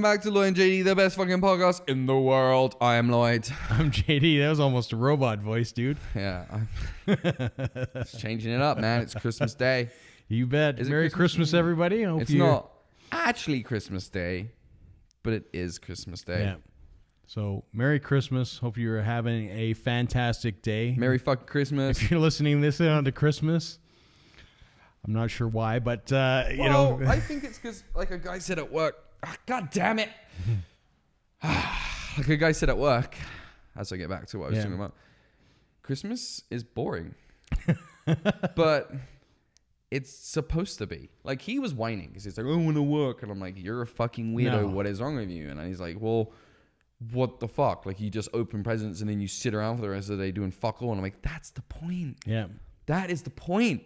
welcome back to Lloyd and JD, the best fucking podcast in the world. I am Lloyd. I'm JD. That was almost a robot voice, dude. Yeah, it's changing it up, man. It's Christmas Day. You bet. Is it Merry Christmas, everybody. I hope It's you're- not actually Christmas Day, but it is Christmas Day. Yeah. So, Merry Christmas. Hope you're having a fantastic day. Merry fucking Christmas. If you're listening this on to Christmas, I'm not sure why, but you Well, know, I think it's because, like a guy said at work, God damn it. Like a guy said at work, as I get back to what I was talking about, Christmas is boring. But it's supposed to be. Like, he was whining because he's like, I want to work. And I'm like, you're a fucking weirdo. No. What is wrong with you? And he's like, well, what the fuck? Like, you just open presents and then you sit around for the rest of the day doing fuck all. And I'm like, that's the point. yeah, That is the point.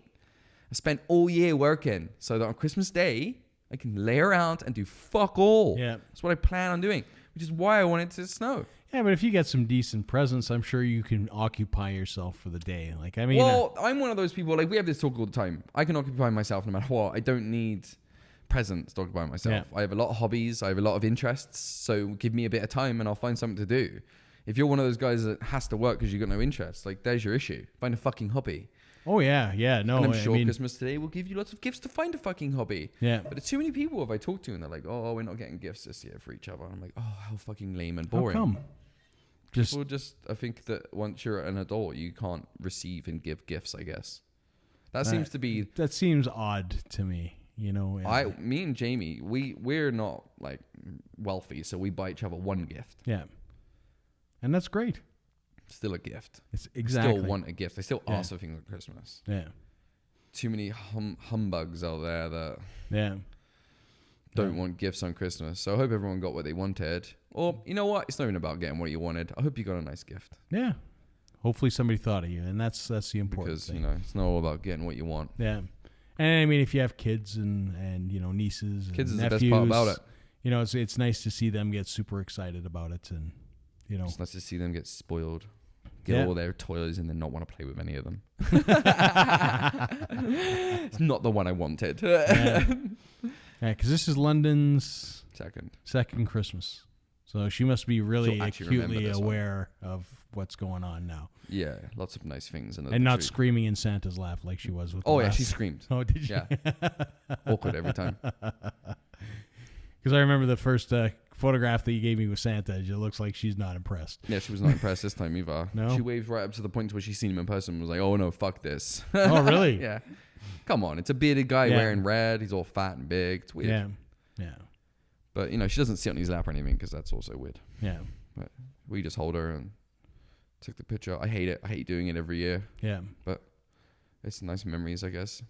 I spent all year working so that on Christmas Day, I can lay around and do fuck all. Yeah. That's what I plan on doing, which is why I want it to snow. yeah. But if you get some decent presents, I'm sure you can occupy yourself for the day. Like, I mean, Well, I'm one of those people, like, we have this talk all the time. I can occupy myself no matter what. I don't need presents to occupy myself. Yeah. I have a lot of hobbies. I have a lot of interests. So give me a bit of time and I'll find something to do. If you're one of those guys that has to work because you've got no interest, like, there's your issue. Find a fucking hobby. oh yeah, yeah. No, And I'm I sure mean, Christmas today will give you lots of gifts to find a fucking hobby. yeah. But it's too many people have I talked to and they're like, oh, we're not getting gifts this year for each other. And I'm like, oh, how fucking lame and How boring. come? Just Well, just, I think that once you're an adult, you can't receive and give gifts, I guess. That seems to be, that seems odd to me. You know, me and Jamie, we're not like wealthy, so we buy each other one gift. yeah, and that's great. Still a gift. It's exactly. Still want a gift. I still Yeah. ask for things at Christmas. Yeah, Too many humbugs out there that yeah. don't want gifts on Christmas. So I hope everyone got what they wanted. Or, you know what? It's not even about getting what you wanted. I hope you got a nice gift. Yeah. Hopefully somebody thought of you, and that's the important Because, thing. you know, it's not all about getting what you want. Yeah. And I mean, if you have kids and you know, nieces and Kids is the nephews, best part about it. You know, it's nice to see them get super excited about it, and you know, It's nice to see them get spoiled. Get Yeah. all their toys and then not want to play with any of them. It's not the one I wanted. yeah, because this is London's Second. Christmas, so she must be really She'll actually remember acutely this one. aware of what's going on now, Yeah, lots of nice things. and not screaming in Santa's lap like she was with. Oh, the yeah, last- she screamed. Oh, did she? Yeah. Awkward every time. Because I remember the first photograph that you gave me with Santa. It looks like she's not impressed. Yeah, she was not impressed this time either. No? She waved right up to the point where she seen him in person and was like, oh, no, fuck this. Oh, really? Yeah. Come on. It's a bearded guy Yeah. wearing red. He's all fat and big. It's weird. Yeah, yeah, But, you know, she doesn't sit on his lap or anything because that's also weird. yeah, We just hold her and took the picture. I hate it. I hate doing it every year. yeah. It's nice memories, I guess.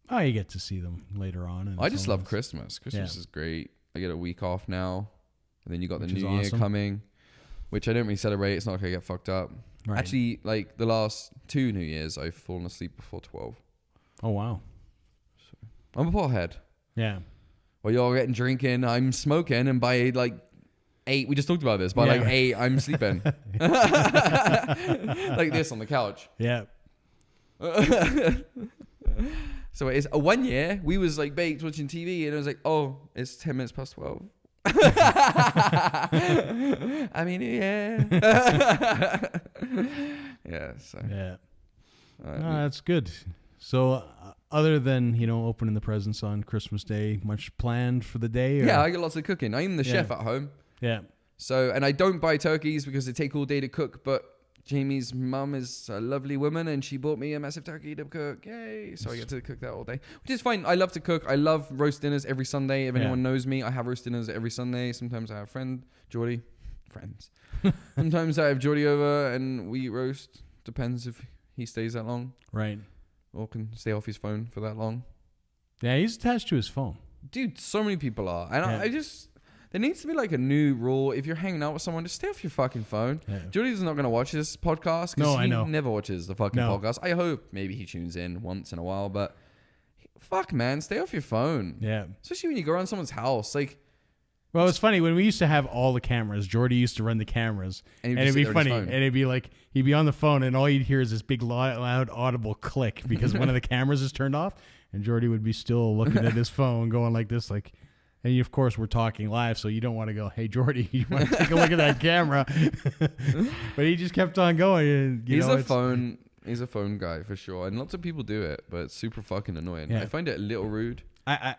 Oh, you get to see them later on. And I just love Christmas. Christmas. Christmas Yeah. is great. I get a week off now. And then you got Which the is new year awesome. coming, which I don't really celebrate. It's not like I get fucked up. Right. Actually, like the last 2 New Years, I've fallen asleep before 12. Oh wow. I'm a pothead. Yeah. While you're getting drinking, I'm smoking. And by like 8, we just talked about this. By Yeah. like 8, I'm sleeping. Like this on the couch. Yeah. So it's a 1 year. We was like baked watching TV, and I was like, "Oh, it's 10 minutes past 12." I mean, yeah, yeah. So Yeah. uh, No, that's good. So, other than opening the presents on Christmas Day, much planned for the day? Or? yeah, I get lots of cooking. I'm the Yeah. chef at home, Yeah. so and I don't buy turkeys because they take all day to cook. But Jamie's mum is a lovely woman, and she bought me a massive turkey to cook. Yay! So I get to cook that all day, which is fine. I love to cook. I love roast dinners every Sunday. If Yeah. anyone knows me, I have roast dinners every Sunday. Sometimes I have Geordie, friends. Sometimes I have Geordie over, and we eat roast. Depends if he stays that long Right. or can stay off his phone for that long. Yeah, he's attached to his phone. Dude, so many people are, and Yeah. I just. There needs to be like a new rule. If you're hanging out with someone, just stay off your fucking phone. Yeah. Jordy's not going to watch this podcast No, because I he know. never watches the fucking No. podcast. I hope maybe he tunes in once in a while, but fuck, man, stay off your phone. Yeah. Especially when you go around someone's house. Like, Well, it's funny when we used to have all the cameras. Jordy used to run the cameras, And he'd and just it'd sit be there on his funny. phone. And it'd be like he'd be on the phone, and all you'd hear is this big, loud, audible click because one of the cameras is turned off, and Jordy would be still looking at his phone, going like this, like, And of course, we're talking live, so you don't want to go, "Hey, Jordy, you want to take a look at that camera?" But he just kept on going. And, He's a phone guy for sure, and lots of people do it, but it's super fucking annoying. Yeah. I find it a little rude. I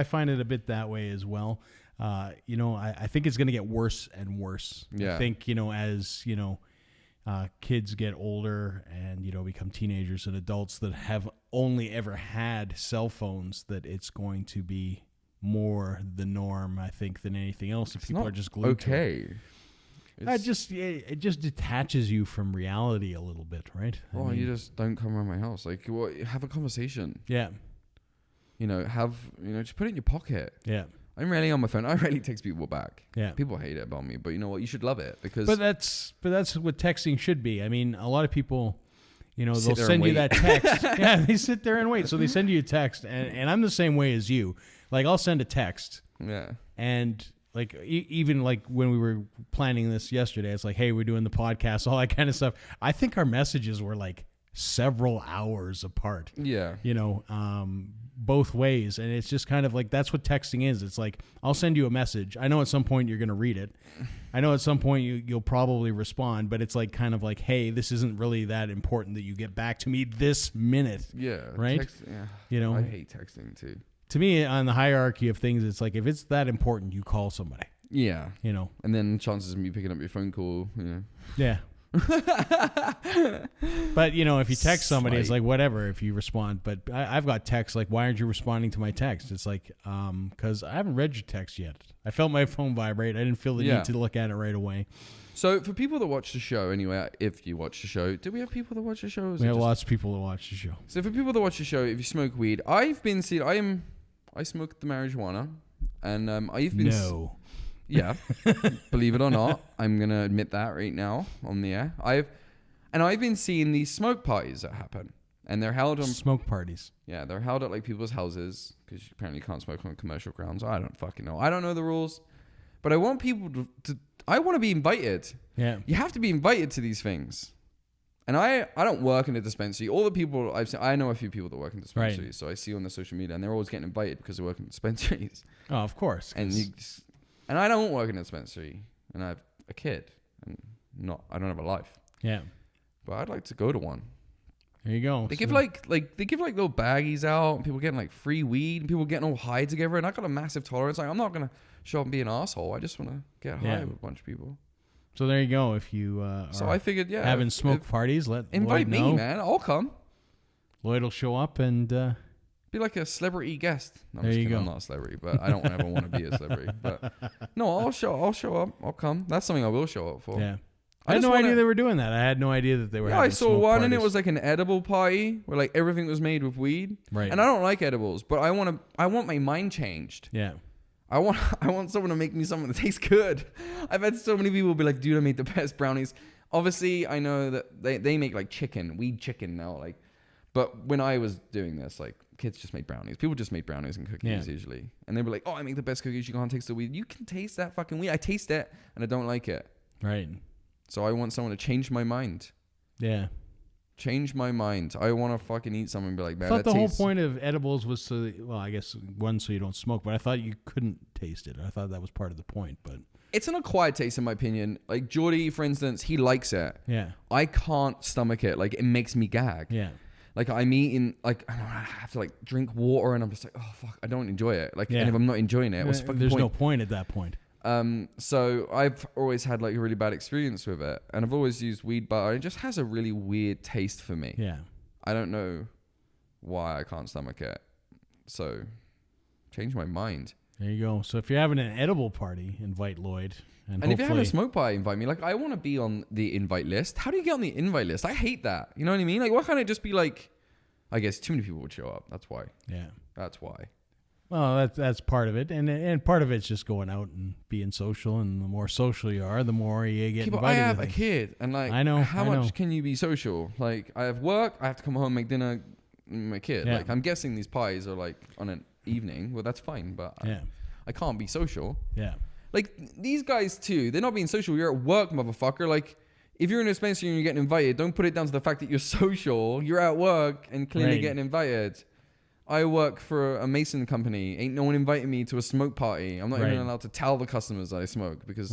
find it a bit that way as well. I think it's going to get worse and worse. Yeah. I think, as, kids get older and, become teenagers and adults that have only ever had cell phones, that it's going to be more the norm, I think, than anything else. If people are just glued to it. It just detaches you from reality a little bit, right? You just don't come around my house. Like, have a conversation. Yeah. Just put it in your pocket. Yeah. I'm rarely on my phone. I rarely text people back. Yeah. People hate it about me, but you know what? You should love it because. But that's what texting should be. I mean, a lot of people, they'll there send and you wait. that text. Yeah, they sit there and wait. So they send you a text, and I'm the same way as you. Like, I'll send a text. Yeah. And like even like when we were planning this yesterday, it's like, hey, we're doing the podcast, all that kind of stuff. I think our messages were like several hours apart. Yeah. Both ways, and it's just kind of like that's what texting is. It's like, I'll send you a message. I know at some point you're going to read it. I know at some point you'll probably respond, but it's like kind of like, hey, this isn't really that important that you get back to me this minute. Yeah. Right? I hate texting too. To me, on the hierarchy of things, it's like if it's that important, you call somebody. Yeah. And then chances of me picking up your phone call, Yeah. But if you text somebody, it's like whatever if you respond. But I've got texts like, why aren't you responding to my text? It's like because I haven't read your text yet. I felt my phone vibrate. I didn't feel the need to look at it right away. So for people that watch the show anyway, if you watch the show, do we have people that watch the show? We have lots of people that watch the show. So for people that watch the show, if you smoke weed, I smoke the marijuana, and I've been no. Yeah, believe it or not, I'm gonna admit that right now on the air. I've been seeing these smoke parties that happen, and they're held on smoke parties. Yeah, they're held at like people's houses because you apparently can't smoke on commercial grounds. I don't fucking know. I don't know the rules, but I want people to I want to be invited. Yeah, you have to be invited to these things. And I don't work in a dispensary. All the people I've seen, I know a few people that work in dispensaries, right. So I see on their social media, and they're always getting invited because they work in dispensaries. Oh, of course. And I don't work in a dispensary, and I have a kid, and I don't have a life. Yeah, but I'd like to go to one. There you go. They give like little baggies out, and people getting like free weed, and people getting all high together. And I got a massive tolerance. Like, I'm not gonna show up and be an asshole. I just want to get high with a bunch of people. So there you go. If you so I figured, having smoke parties, invite Lloyd me, man. I'll come. Lloyd will show up and be like a celebrity guest. No, there you go. I'm not a celebrity, but I don't ever want to be a celebrity. But no, I'll show up. I'll come. That's something I will show up for. Yeah. I had no idea they were doing that. I had no idea that they were. Yeah, I saw one, parties. and it was like an edible party where like everything was made with weed. Right. And I don't like edibles, but I want my mind changed. Yeah. I want someone to make me something that tastes good. I've had so many people be like, dude, I made the best brownies. Obviously, I know that they make like weed chicken now. Like, but when I was doing this, like kids just made brownies. People just made brownies and cookies usually. And they were like, oh, I make the best cookies. You can't taste the weed. You can taste that fucking weed. I taste it and I don't like it. Right. So I want someone to change my mind. Yeah. Change my mind. I want to fucking eat something and be like, man, I thought the whole point of edibles was so I guess one, so you don't smoke, but I thought you couldn't taste it. I thought that was part of the point, but it's an acquired taste in my opinion. Like Jordy, for instance, he likes it. Yeah. I can't stomach it. Like it makes me gag. Yeah. Like I'm eating, like I have to like drink water and I'm just like, oh fuck, I don't enjoy it. Like, and if I'm not enjoying it, what's the fucking There's point? no point at that point. So I've always had like a really bad experience with it, and I've always used weed butter. It just has a really weird taste for me. Yeah. I don't know why I can't stomach it. So change my mind. There you go. So if you're having an edible party, invite Lloyd. And if you're having a smoke party, invite me. Like I want to be on the invite list. How do you get on the invite list? I hate that. You know what I mean? Like why can't it just be like, I guess too many people would show up. That's why. Yeah. That's why. Well, that's part of it, and part of it's just going out and being social. And the more social you are, the more you get invited. I have a kid, and like, I know. How much can you be social? Like, I have work. I have to come home, make dinner, my kid. Yeah. Like, I'm guessing these parties are like on an evening. Well, that's fine, but I can't be social. Yeah. Like these guys too. They're not being social. You're at work, motherfucker. Like, if you're in a dispensary and you're getting invited, don't put it down to the fact that you're social. You're at work and clearly getting invited. I work for a mason company. Ain't no one inviting me to a smoke party. I'm not even allowed to tell the customers that I smoke because,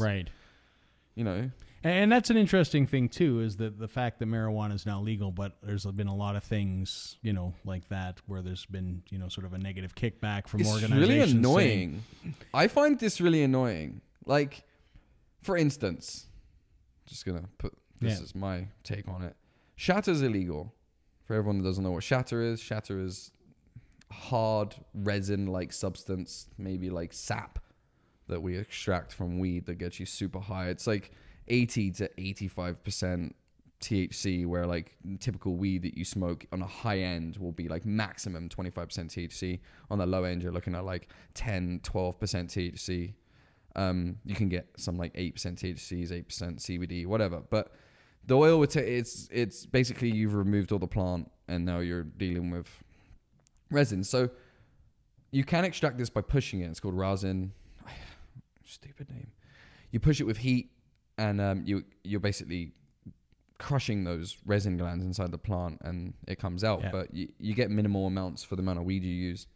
you know. And that's an interesting thing, too, is that the fact that marijuana is now legal, but there's been a lot of things, you know, like that where there's been, you know, sort of a negative kickback from organizations. It's really annoying. I find this really annoying. Like, for instance, just going to put this as my take on it. Shatter's illegal. For everyone that doesn't know what shatter is hard resin-like substance, maybe like sap that we extract from weed that gets you super high. It's like 80 to 85% THC, where like typical weed that you smoke on a high end will be like maximum 25% THC. On the low end, you're looking at like 10, 12% THC. You can get some like 8% THCs, 8% CBD, whatever. But the oil, it's basically you've removed all the plant and now you're dealing with resin. So you can extract this by pushing it. It's called rosin. Stupid name. You push it with heat and you're basically crushing those resin glands inside the plant and it comes out. Yeah. But you get minimal amounts for the amount of weed you use.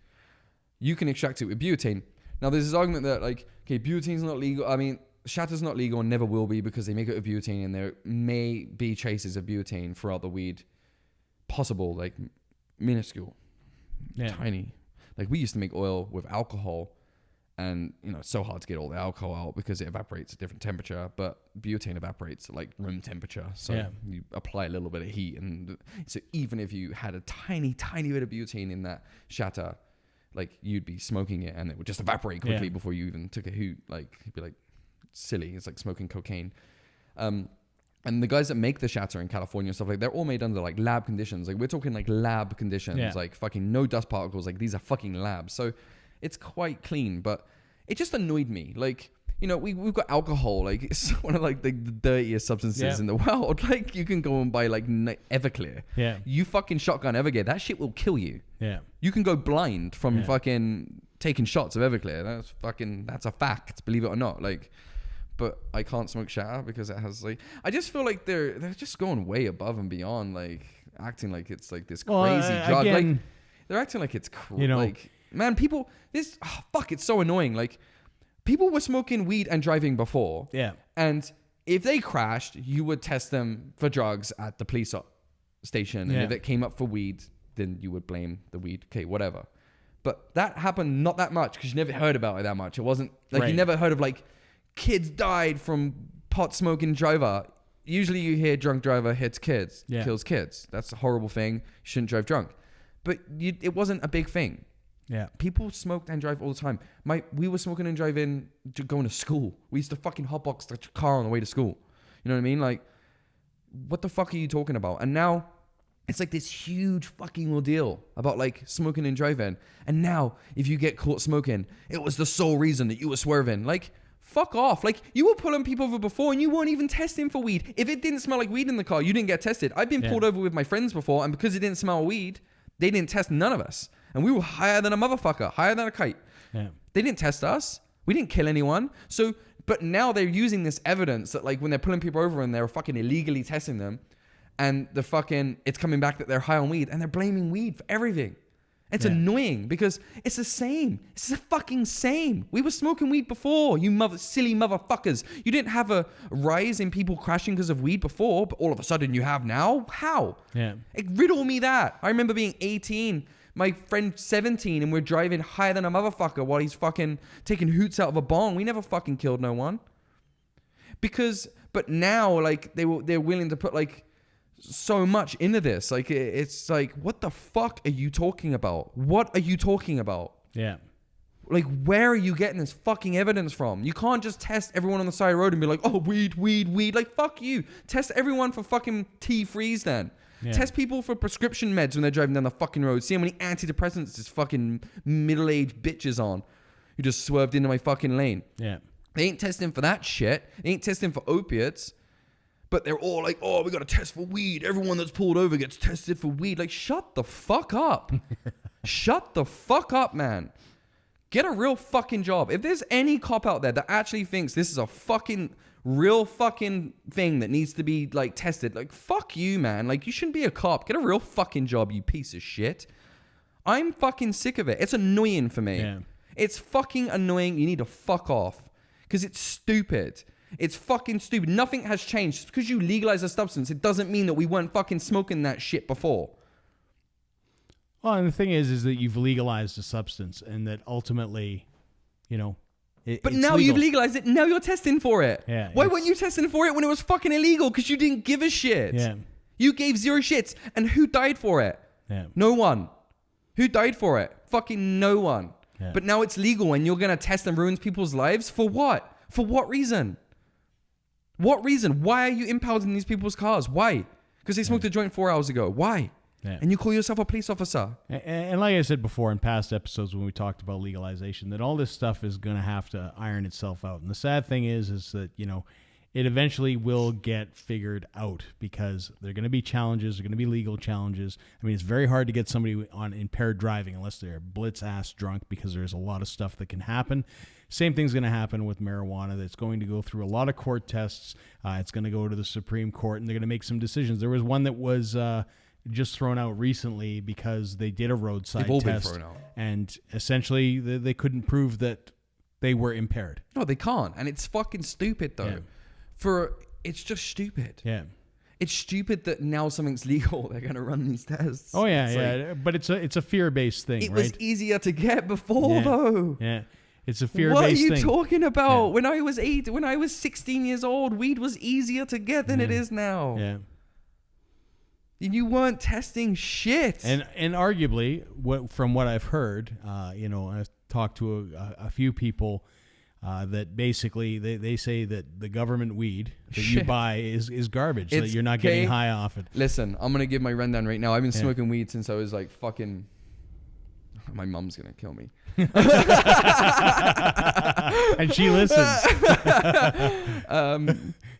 You can extract it with butane. Now there's this argument that like, okay, butane's not legal. I mean, Shatter's not legal and never will be because they make it with butane and there may be traces of butane throughout the weed. Possible, like minuscule, tiny. Like we used to make oil with alcohol and, you know, it's so hard to get all the alcohol out because it evaporates at different temperature, but butane evaporates at like room temperature. So you apply a little bit of heat. And so even if you had a tiny, tiny bit of butane in that Shatter, like you'd be smoking it and it would just evaporate quickly before you even took a hoot. Like it'd be like silly. It's like smoking cocaine. And the guys that make the Shatter in California and stuff, like they're all made under like lab conditions. Like we're talking like lab conditions, like fucking no dust particles. Like these are fucking labs. So it's quite clean, but it just annoyed me. Like, you know, we've got alcohol. Like it's one of like the dirtiest substances in the world. Like you can go and buy like Everclear. Yeah. You fucking shotgun Everclear. That shit will kill you. Yeah. You can go blind from fucking taking shots of Everclear. That's a fact. Believe it or not. Like, but I can't smoke Shatter because it has like, I just feel like they're just going way above and beyond, like acting like it's like this crazy drug. Again, like they're acting like it's you know, like, man, people, it's so annoying. Like people were smoking weed and driving before. Yeah. And if they crashed, you would test them for drugs at the police station. And if it came up for weed, then you would blame the weed. Okay, whatever. But that happened not that much because you never heard about it that much. It wasn't like you never heard of like kids died from pot smoking driver. Usually you hear drunk driver hits kids, kills kids. That's a horrible thing. You shouldn't drive drunk. But it wasn't a big thing. Yeah. People smoked and drive all the time. We were smoking and driving going to school. We used to fucking hotbox the car on the way to school. You know what I mean? Like, what the fuck are you talking about? And now it's like this huge fucking ordeal about like smoking and driving. And now if you get caught smoking, it was the sole reason that you were swerving. Like, fuck off. Like, you were pulling people over before and you weren't even testing for weed. If it didn't smell like weed in the car, you didn't get tested. I've been pulled over with my friends before, and because it didn't smell weed, they didn't test none of us. And we were higher than a motherfucker, higher than a kite. Yeah. They didn't test us. We didn't kill anyone. So, but now they're using this evidence that like when they're pulling people over and they're fucking illegally testing them and it's coming back that they're high on weed and they're blaming weed for everything. It's annoying because it's the same. It's the fucking same. We were smoking weed before, you silly motherfuckers. You didn't have a rise in people crashing because of weed before, but all of a sudden you have now? How? Yeah. Riddle me that. I remember being 18, my friend 17, and we're driving higher than a motherfucker while he's fucking taking hoots out of a bong. We never fucking killed no one. But now, like, they're willing to put, like, so much into this. Like, it's like, what the fuck are you talking about? What are you talking about? Yeah. Like, where are you getting this fucking evidence from? You can't just test everyone on the side of the road and be like, oh, weed. Like, fuck you. Test everyone for fucking T-freeze then. Yeah. Test people for prescription meds when they're driving down the fucking road. See how many antidepressants this fucking middle-aged bitch is on who just swerved into my fucking lane. Yeah. They ain't testing for that shit. They ain't testing for opiates. But they're all like, oh, we got to test for weed. Everyone that's pulled over gets tested for weed. Like, shut the fuck up. Shut the fuck up, man. Get a real fucking job. If there's any cop out there that actually thinks this is a fucking real fucking thing that needs to be, like, tested, like, fuck you, man. Like, you shouldn't be a cop. Get a real fucking job, you piece of shit. I'm fucking sick of it. It's annoying for me. Yeah. It's fucking annoying. You need to fuck off. Because it's stupid. It's fucking stupid. Nothing has changed. Just because you legalize a substance, it doesn't mean that we weren't fucking smoking that shit before. Well, and the thing is that you've legalized a substance, and that ultimately, you know, but it's now legal. you've legalized it. Now you're testing for it. Yeah, Why weren't you testing for it when it was fucking illegal? Because you didn't give a shit. Yeah. You gave zero shits. And who died for it? Yeah. No one. Who died for it? Fucking no one. Yeah. But now it's legal and you're going to test and ruin people's lives? For what? For what reason? What reason? Why are you impounding these people's cars? Why? Because they smoked a joint 4 hours ago. Why? Yeah. And you call yourself a police officer. And like I said before in past episodes when we talked about legalization, that all this stuff is going to have to iron itself out. And the sad thing is that, you know, it eventually will get figured out because there are going to be challenges. There are going to be legal challenges. I mean, it's very hard to get somebody on impaired driving unless they're blitz-ass drunk because there's a lot of stuff that can happen. Same thing's going to happen with marijuana. That's going to go through a lot of court tests. It's going to go to the Supreme Court, and they're going to make some decisions. There was one that was just thrown out recently because they did a roadside They've all test. been thrown out. And essentially, they couldn't prove that they were impaired. No, they can't. And it's fucking stupid, though. Yeah. It's just stupid. Yeah. It's stupid that now something's legal. They're going to run these tests. Oh, yeah, It's yeah. But it's a fear-based thing, It right? was easier to get before, though. Yeah. It's a fear-based What are thing. you talking about? Yeah. When I was 16 years old, weed was easier to get than it is now. Yeah. You weren't testing shit. And arguably, from what I've heard, I've talked to a few people that basically they say that the government weed that you buy is garbage, that you're not getting high off it. Listen, I'm going to give my rundown right now. I've been smoking weed since I was like fucking... My mom's going to kill me. And she listens.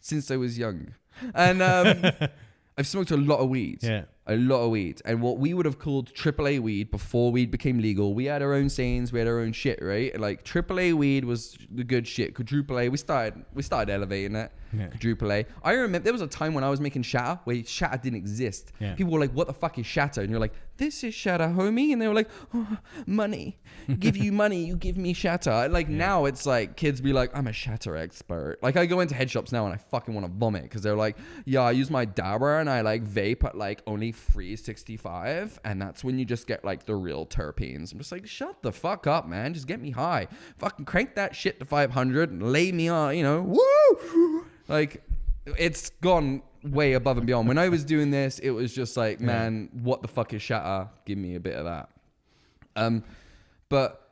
Since I was young. And I've smoked a lot of weed. Yeah. A lot of weed. And what we would have called AAA weed before weed became legal, we had our own sayings, we had our own shit, right? Like AAA weed was the good shit. Quadruple A, we started elevating it. Yeah. Quadruple A. I remember there was a time when I was making shatter where shatter didn't exist. Yeah. People were like, what the fuck is shatter? And you're like, this is shatter, homie. And they were like, oh, money. Give you money, you give me shatter. Like now it's like kids be like, I'm a shatter expert. Like I go into head shops now and I fucking want to vomit because they're like, yeah, I use my dabber and I like vape at like only 365 and that's when you just get like the real terpenes. I'm just like, shut the fuck up, man. Just get me high. Fucking crank that shit to 500 and lay me on, woo! Like it's gone way above and beyond. When I was doing this, it was just like, man, what the fuck is shatter? Give me a bit of that. But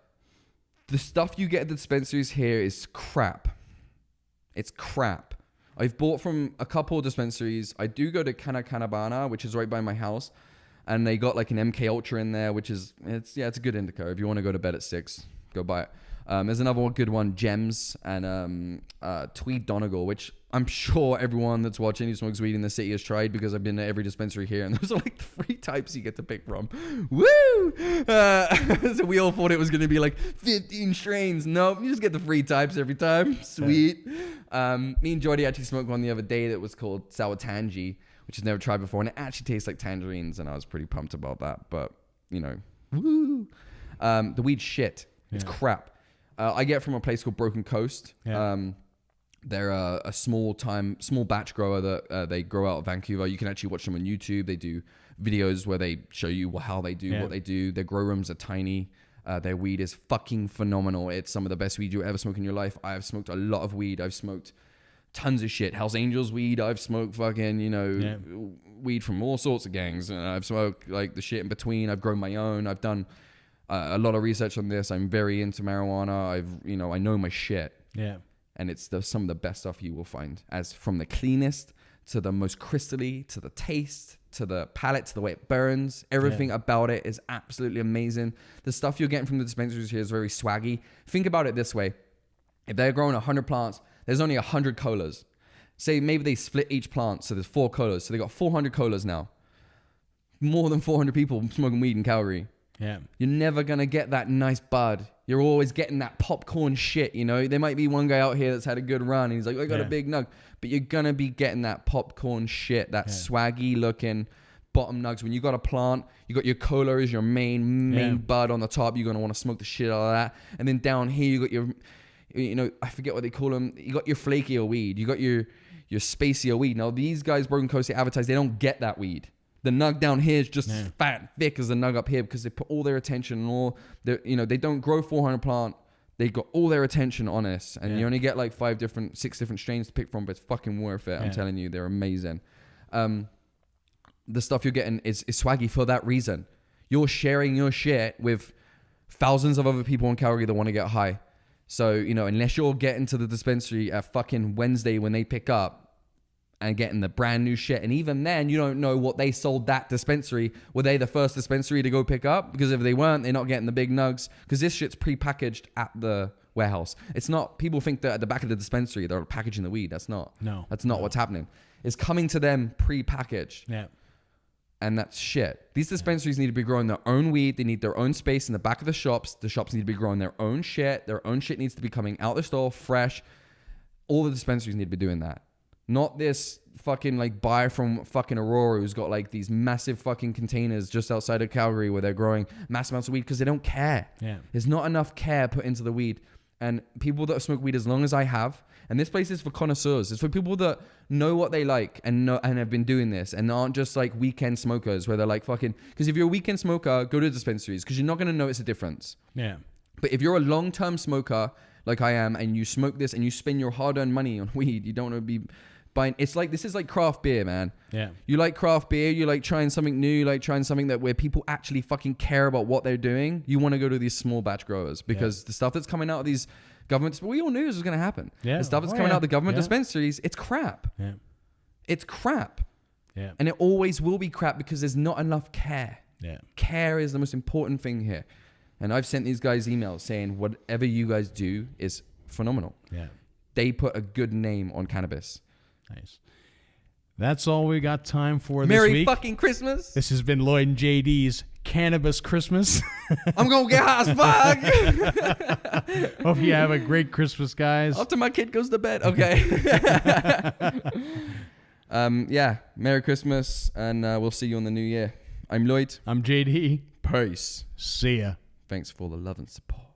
the stuff you get at the dispensaries here is crap. It's crap. I've bought from a couple of dispensaries. I do go to Canna, which is right by my house. And they got like an MK Ultra in there, which is, it's a good indica. If you want to go to bed at 6, go buy it. There's another one, good one, Gems and Tweed Donegal, which I'm sure everyone that's watching who smokes weed in the city has tried because I've been to every dispensary here and those are like the 3 types you get to pick from. Woo! So we all thought it was going to be like 15 strains. Nope, you just get the 3 types every time. Sweet. Me and Jordy actually smoked one the other day that was called Sour Tangy, which I've never tried before, and it actually tastes like tangerines, and I was pretty pumped about that. But, woo! The weed's shit. It's crap. I get it from a place called Broken Coast. Yeah. They're a small batch grower that they grow out of Vancouver. You can actually watch them on YouTube. They do videos where they show you how they do what they do. Their grow rooms are tiny. Their weed is fucking phenomenal. It's some of the best weed you ever smoke in your life. I have smoked a lot of weed. I've smoked tons of shit. Hell's Angels weed. I've smoked fucking, weed from all sorts of gangs. And I've smoked like the shit in between. I've grown my own. I've done a lot of research on this. I'm very into marijuana. I know my shit. Yeah. And it's some of the best stuff you will find, as from the cleanest to the most crystally, to the taste, to the palate, to the way it burns. Everything about it is absolutely amazing. The stuff you're getting from the dispensaries here is very swaggy. Think about it this way. If they're growing 100 plants, there's only 100 colas. Say maybe they split each plant, so there's 4 colas. So they got 400 colas now. More than 400 people smoking weed in Calgary. Yeah. You're never going to get that nice bud. You're always getting that popcorn shit, There might be one guy out here that's had a good run and he's like, I got a big nug. But you're going to be getting that popcorn shit, that swaggy looking bottom nugs. When you got a plant, you got your cola as your main bud on the top. You're gonna want to smoke the shit out of that. And then down here you got your, you know, I forget what they call them. You got your flakier weed. You got your spacier weed. Now these guys, Broken Coast, they advertise they don't get that weed. The nug down here is just as fat and thick as the nug up here because they put all their attention and all their, you know, they don't grow 400 plant. They got all their attention on this, and you only get like 6 different strains to pick from, but it's fucking worth it. I'm telling you, they're amazing. The stuff you're getting is swaggy for that reason. You're sharing your shit with thousands of other people in Calgary that want to get high. So, you know, unless you're getting to the dispensary at fucking Wednesday when they pick up and getting the brand new shit, and even then you don't know what they sold that dispensary. Were they the first dispensary to go pick up? Because if they weren't, they're not getting the big nugs, because this shit's pre-packaged at the warehouse. It's not, people think that at the back of the dispensary they're packaging the weed. That's not what's happening. It's coming to them pre-packaged. And that's shit. These dispensaries need to be growing their own weed. They need their own space in the back of the shops. The shops need to be growing their own shit. Their own shit needs to be coming out the store fresh. All the dispensaries need to be doing that. Not this fucking like buyer from fucking Aurora who's got like these massive fucking containers just outside of Calgary where they're growing mass amounts of weed because they don't care. There's not enough care put into the weed. And people that smoke weed as long as I have, and this place is for connoisseurs. It's for people that know what they like and know and have been doing this and aren't just like weekend smokers where they're like fucking. Because if you're a weekend smoker, go to dispensaries because you're not going to notice a difference. But if you're a long-term smoker like I am and you smoke this and you spend your hard-earned money on weed, you don't want to be buying. It's like, this is like craft beer, man. You like craft beer, you like trying something new, you like trying something that where people actually fucking care about what they're doing. You want to go to these small batch growers because the stuff that's coming out of these governments, we all knew this was going to happen. The stuff that's coming out of the government dispensaries, it's crap. It's crap. And it always will be crap because there's not enough care. Care is the most important thing here. And I've sent these guys emails saying whatever you guys do is phenomenal. They put a good name on cannabis. Nice. That's all we got time for this Merry week. fucking Christmas. This has been Lloyd and JD's Cannabis Christmas. I'm going to get high as fuck. Hope you have a great Christmas, guys. After my kid goes to bed. Okay. Merry Christmas, and we'll see you in the new year. I'm Lloyd. I'm JD. Peace. See ya. Thanks for all the love and support.